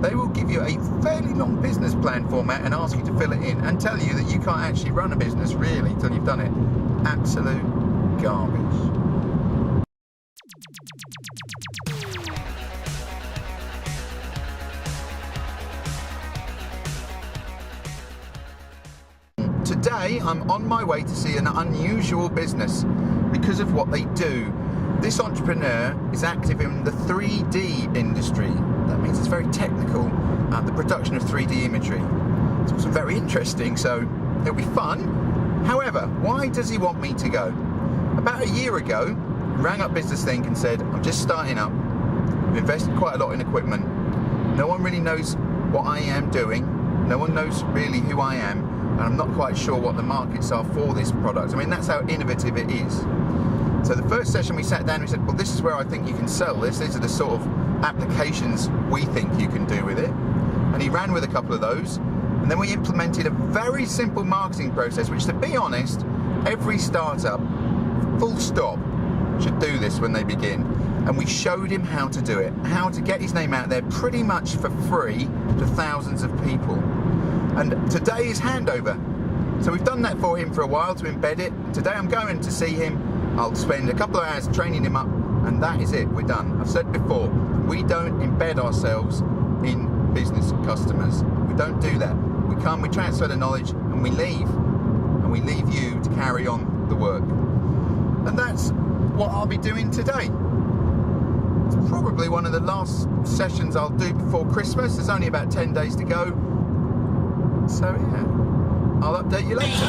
they will give you a fairly long business plan format and ask you to fill it in and tell you that you can't actually run a business really until you've done it. Absolute garbage. Today I'm on my way to see an unusual business because of what they do. This entrepreneur is active in the 3D industry. That means it's very technical, the production of 3D imagery. It's also very interesting, so it'll be fun. However, why does he want me to go? About a year ago, he rang up Business Think and said, I'm just starting up. I've invested quite a lot in equipment. No one really knows what I am doing. No one knows really who I am. And I'm not quite sure what the markets are for this product. I mean, that's how innovative it is. So the first session we sat down and we said, well, this is where I think you can sell this. These are the sort of applications we think you can do with it. And he ran with a couple of those. And then we implemented a very simple marketing process, which, to be honest, every startup, full stop, should do this when they begin. And we showed him how to do it, how to get his name out there pretty much for free to thousands of people. And today is handover. So we've done that for him for a while to embed it. Today I'm going to see him. I'll spend a couple of hours training him up, and that is it. We're done. I've said before, we don't embed ourselves in business customers. We don't do that. We come, we transfer the knowledge, and we leave. And we leave you to carry on the work. And that's what I'll be doing today. It's probably one of the last sessions I'll do before Christmas. There's only about 10 days to go. So yeah, I'll update you later.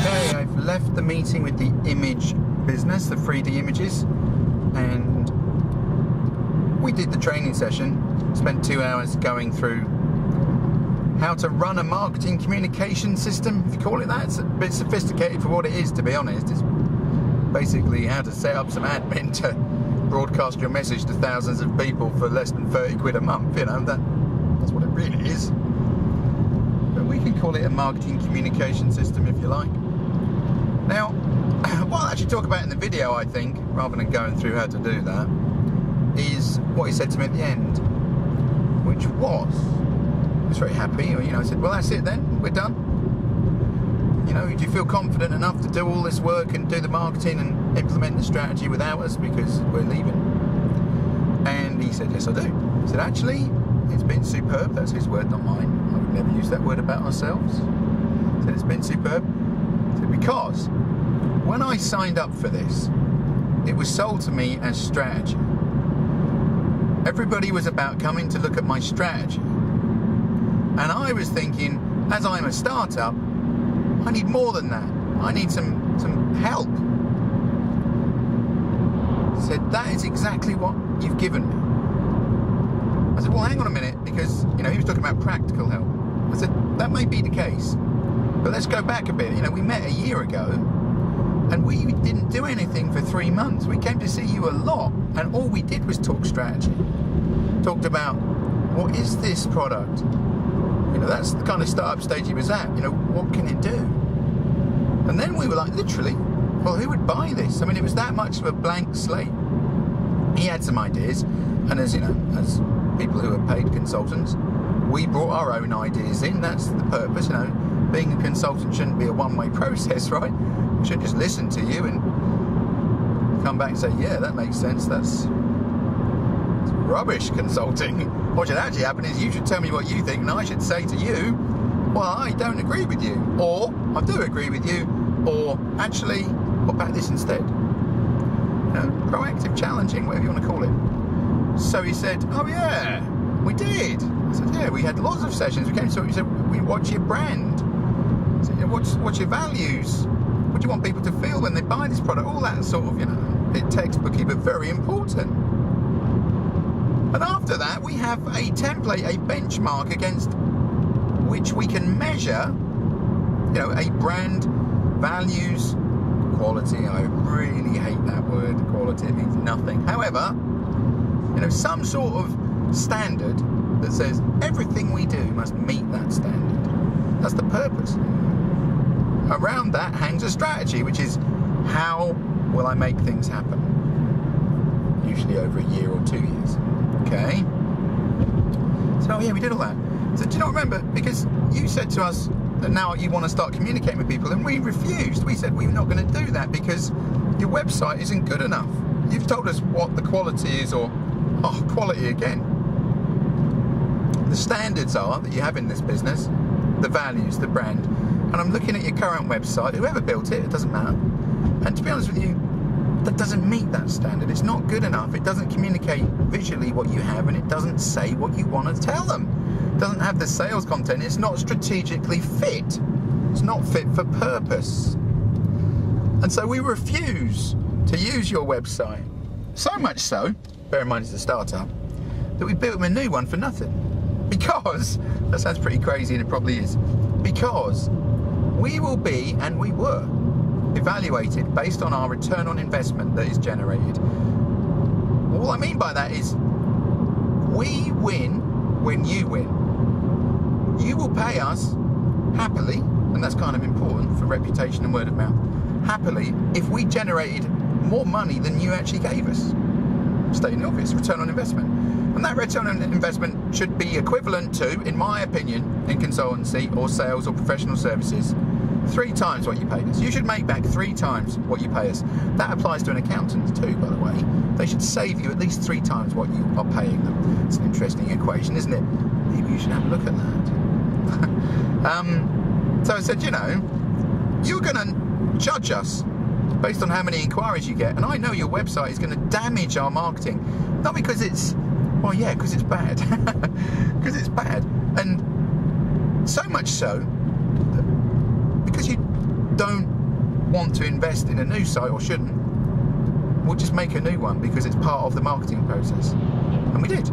Okay, I've left the meeting with the image business, the 3D images, and we did the training session, spent 2 hours going through how to run a marketing communication system, if you call it that. It's a bit sophisticated for what it is, to be honest. It's basically how to set up some admin to broadcast your message to thousands of people for less than 30 quid a month, you know, that's what it really is. But we can call it a marketing communication system if you like. Now, what I'll actually talk about in the video, I think, rather than going through how to do that, is what he said to me at the end, which was, I was very happy, you know, I said, well, that's it then, we're done. You know, do you feel confident enough to do all this work and do the marketing and implement the strategy without us because we're leaving? And he said, yes, I do. I said, actually, it's been superb. That's his word, not mine. I would never use that word about ourselves. I said, it's been superb. I said, because when I signed up for this, it was sold to me as strategy. Everybody was about coming to look at my strategy. And I was thinking, as I'm a startup, I need more than that. I need some help. He said, that is exactly what you've given me. I said, well, hang on a minute, because, you know, he was talking about practical help. I said, that may be the case, but let's go back a bit. You know, we met a year ago, and we didn't do anything for 3 months. We came to see you a lot, and all we did was talk strategy. Talked about, what is this product? You know, that's the kind of startup stage he was at. You know, what can it do? And then we were like, literally, well, who would buy this? I mean, it was that much of a blank slate. He had some ideas, and as you know, as people who are paid consultants, we brought our own ideas in. That's the purpose, you know. Being a consultant shouldn't be a one-way process, right? We shouldn't just listen to you and come back and say, yeah, that makes sense. That's rubbish consulting. What should actually happen is you should tell me what you think, and I should say to you, well, I don't agree with you, or I do agree with you, or actually, what about this instead? You know, proactive, challenging, whatever you want to call it. So he said, oh yeah, we did. I said, yeah, we had lots of sessions. We came to talk. He said, what's your brand? I said, what's your values? What do you want people to feel when they buy this product? All that sort of, you know, a bit textbooky, but very important. And after that, we have a template, a benchmark against which we can measure, you know, a brand, values, quality. I really hate that word, quality. It means nothing. However, you know, some sort of standard that says everything we do must meet that standard. That's the purpose. Around that hangs a strategy, which is how will I make things happen? Usually over a year or 2 years. Okay? So yeah, we did all that. So do you not remember? Because you said to us that now you want to start communicating with people, and we refused. We said we're not going to do that because your website isn't good enough. You've told us what the quality is, or quality again. The standards are that you have in this business, the values, the brand. And I'm looking at your current website, whoever built it, it doesn't matter. And to be honest with you, that doesn't meet that standard. It's not good enough. It doesn't communicate visually what you have, and it doesn't say what you want to tell them. It doesn't have the sales content. It's not strategically fit. It's not fit for purpose. And so we refuse to use your website. So much so, bear in mind it's a startup, that we built them a new one for nothing. Because, that sounds pretty crazy, and it probably is, because we will be, and we were, evaluated based on our return on investment that is generated. All I mean by that is we win when you win. You will pay us happily, and that's kind of important for reputation and word of mouth, happily if we generated more money than you actually gave us. Stating the obvious, return on investment. And that return on investment should be equivalent to, in my opinion, in consultancy or sales or professional services, 3 times what you paid us. You should make back 3 times what you pay us. That applies to an accountant too, by the way. They should save you at least 3 times what you are paying them. It's an interesting equation, isn't it? Maybe you should have a look at that. So I said, you know, you're going to judge us based on how many inquiries you get. And I know your website is going to damage our marketing. Not because it's, well, yeah, because it's bad. Because it's bad. And so much so, because you don't want to invest in a new site, or shouldn't, we'll just make a new one because it's part of the marketing process. And we did.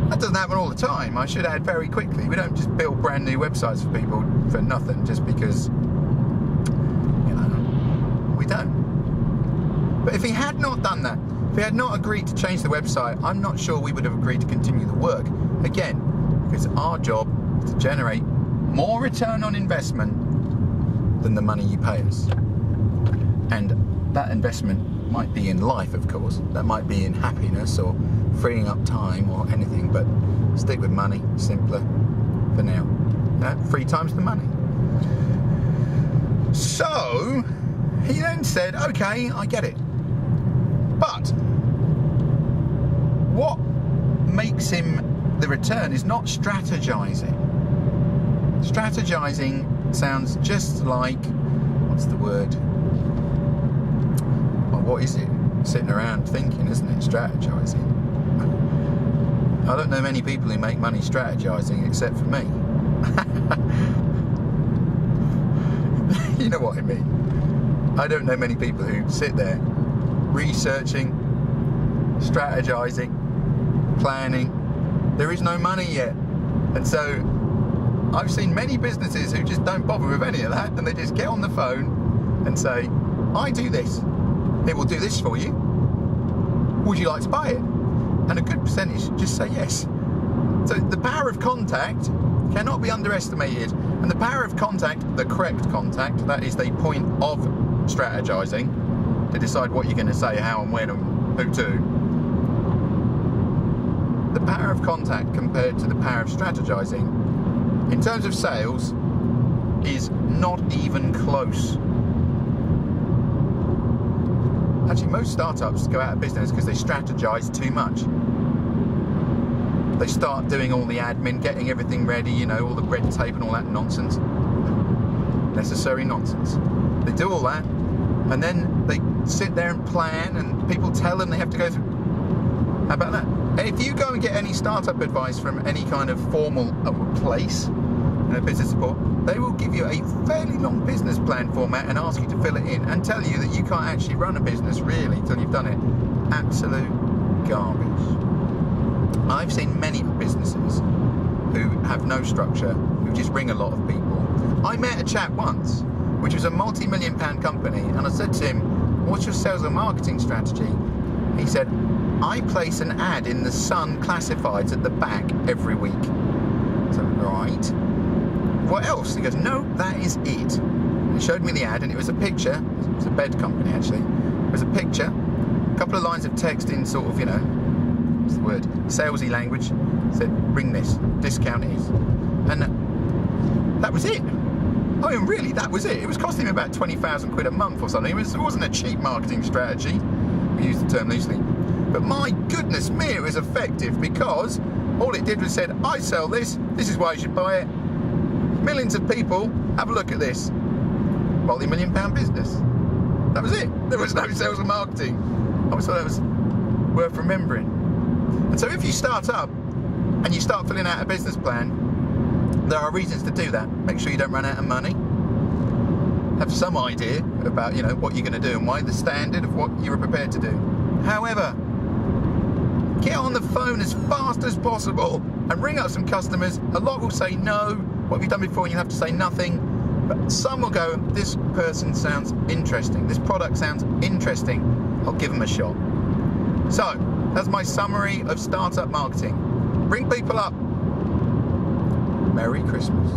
That doesn't happen all the time, I should add very quickly. We don't just build brand new websites for people for nothing just because, you know, we don't. But if he had not done that, if he had not agreed to change the website, I'm not sure we would have agreed to continue the work. Again, because our job is to generate more return on investment than the money you pay us. And that investment might be in life, of course. That might be in happiness or freeing up time or anything, but stick with money, simpler for now. 3 times the money. So he then said, okay, I get it. But what makes him the return is not strategizing. Strategizing sounds just like, what's the word? Well, what is it? Sitting around thinking, isn't it? Strategizing. I don't know many people who make money strategizing except for me. You know what I mean? I don't know many people who sit there researching, strategizing, planning. There is no money yet. And so I've seen many businesses who just don't bother with any of that, and they just get on the phone and say, I do this. It will do this for you. Would you like to buy it? And a good percentage just say yes. So the power of contact cannot be underestimated. And the power of contact, the correct contact, that is the point of strategizing, to decide what you're going to say, how and when and who to. The power of contact compared to the power of strategizing, in terms of sales, is not even close. Actually, most startups go out of business because they strategize too much. They start doing all the admin, getting everything ready, you know, all the red tape and all that nonsense. Necessary nonsense. They do all that, and then they sit there and plan, and people tell them they have to go through. How about that? And if you go and get any startup advice from any kind of formal place, business support, they will give you a fairly long business plan format and ask you to fill it in and tell you that you can't actually run a business really until you've done it. Absolute garbage. I've seen many businesses who have no structure, who just ring a lot of people. I met a chap once, which was a multi-million-pound company, and I said to him, what's your sales and marketing strategy? He said, I place an ad in the Sun classifieds at the back every week. So, right. What else? He goes, no, that is it. He showed me the ad, and it was a picture. It was a bed company, actually. It was a picture, a couple of lines of text in sort of, what's the word? Salesy language. Said, ring this, discount is. And that was it. I mean, really, that was it. It was costing me about 20,000 quid a month or something. It wasn't a cheap marketing strategy. We use the term loosely. But my goodness me, it was effective, because all it did was said, I sell this, this is why you should buy it. Millions of people, have a look at this. Multi-million-pound business. That was it. There was no sales and marketing. I always thought that was worth remembering. And so if you start up and you start filling out a business plan, there are reasons to do that. Make sure you don't run out of money. Have some idea about, what you're going to do and why, the standard of what you're prepared to do. However, get on the phone as fast as possible and ring up some customers. A lot will say no. What have you done before? And you'll have to say nothing. But some will go, this person sounds interesting. This product sounds interesting. I'll give them a shot. So, that's my summary of startup marketing. Ring people up. Merry Christmas.